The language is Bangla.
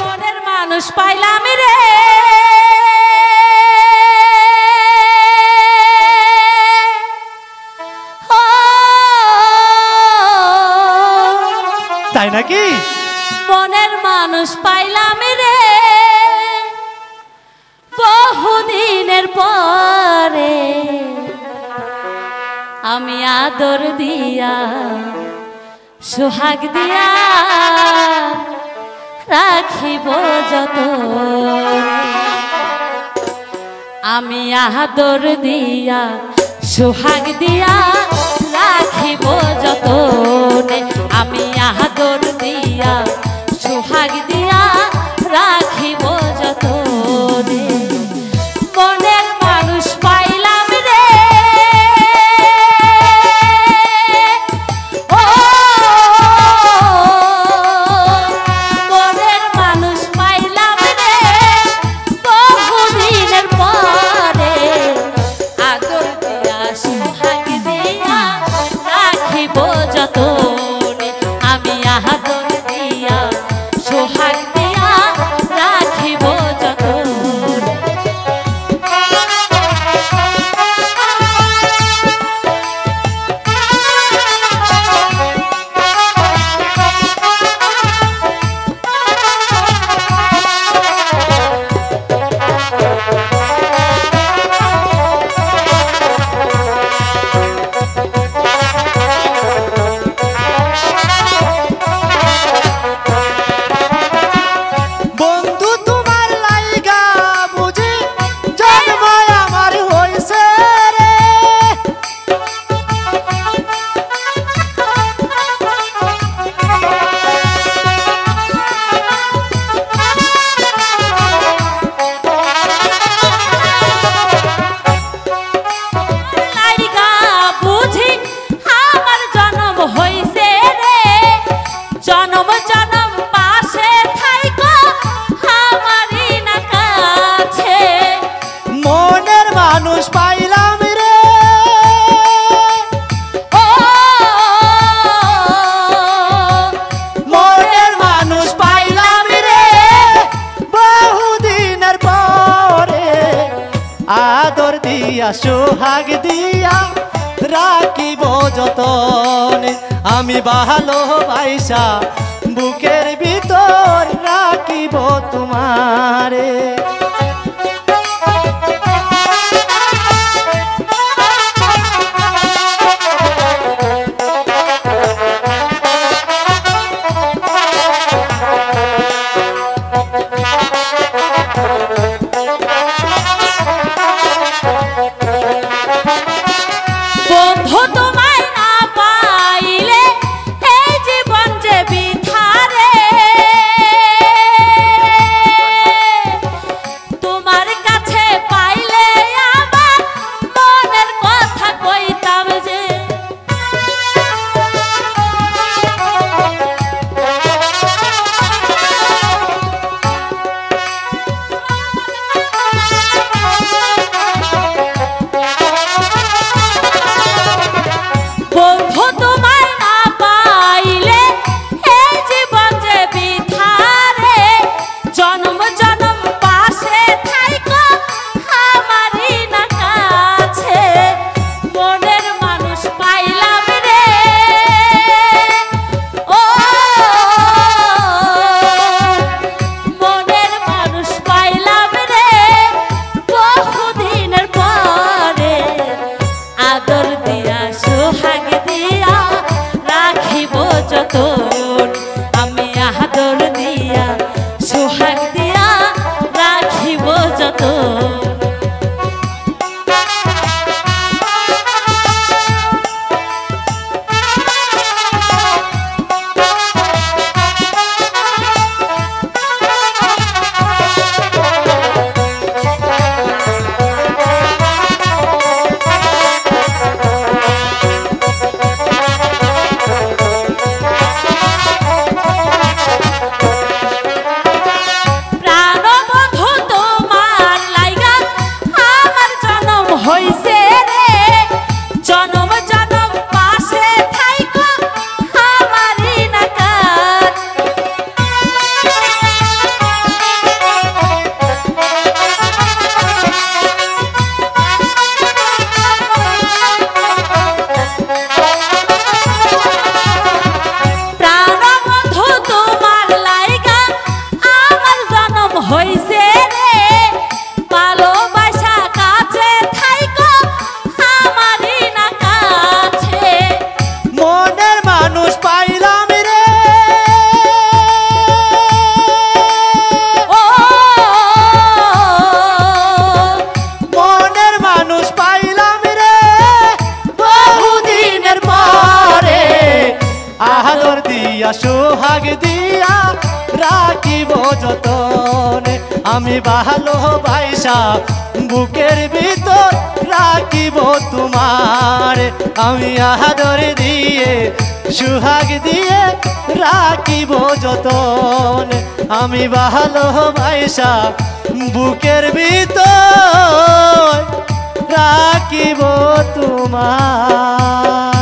মনের মানুষ পাইলাম রে তাই নাকি? মনের মানুষ পাইলাম রে বহুদিনের পরে আমি আদর দিয়া সোহাগ দিয়া রাখিব যতনে আমি আদর দিয়া সোহাগ দিয়া রাখিব যতনে আমি আদর দিয়া সোহাগ দিয়া রাখিব যতনে মনের মানুষ পাইলাম রে ও মনের মানুষ পাইলাম রে বহুদিনের পরে আদর দিয়া সোহাগ দিয়া রাখিব যতনে আমি আদর দিয়া সোহাগ দিয়া রাখিব যতনে মানুষ পাইলাম রে ও মনের মানুষ পাইলাম রে বহুদিনের পরে আদর দিয়া সোহাগ দিয়া রাখিব যতনে আমি ভালোবাসা বুকের ভিতর রাখিব তোমারে বন্ধু তোমায় না পাইলে এই জীবন যে বৃথা রে সোহাগ দিয়া রাখিব যতনে আমি ভালোবাসা বুকের ভিতর রাখিব তোমার আমি আদর দিয়ে সোহাগ দিয়ে রাখিব যতনে আমি ভালোবাসা বুকের ভিতর রাখিব তোমার